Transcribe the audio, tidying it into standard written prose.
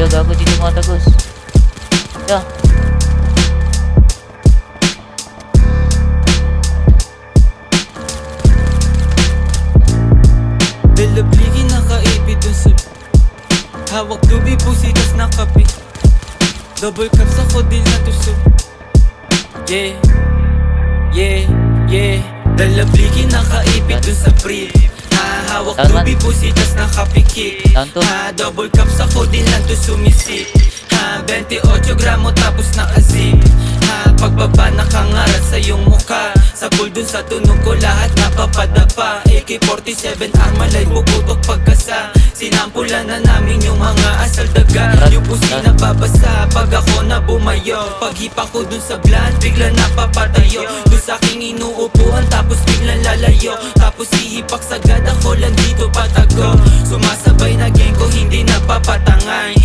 Ito gago dito mga tagos. Yeah. Dalabligi nakaipit dun sa hawak tubi pusitas na kape. Double cups ako din na tusog. Yeah, yeah, yeah. Dalabligi nakaipit dun sa brief. Hawak tubi pusitas na kapikit. Double cups ako din lang to sumisip. 28 gramo tapos nakazip. Pagbaba nakangarat sa iyong mukha. Sa pool dun sa tunog ko lahat napapadapa. AK-47 Armalite puputok pagkasa. Sinampulan na namin yung mga asal daga. Yung pusi na babasa pag ako na bumayo. Paghipa ko dun sa bland bigla napapatayo. Dun sa aking inuupuan tapos biglang lalayo. Tapos hihipak sagad ako lang dito patago. Sumasabay na gang ko hindi napapatangay.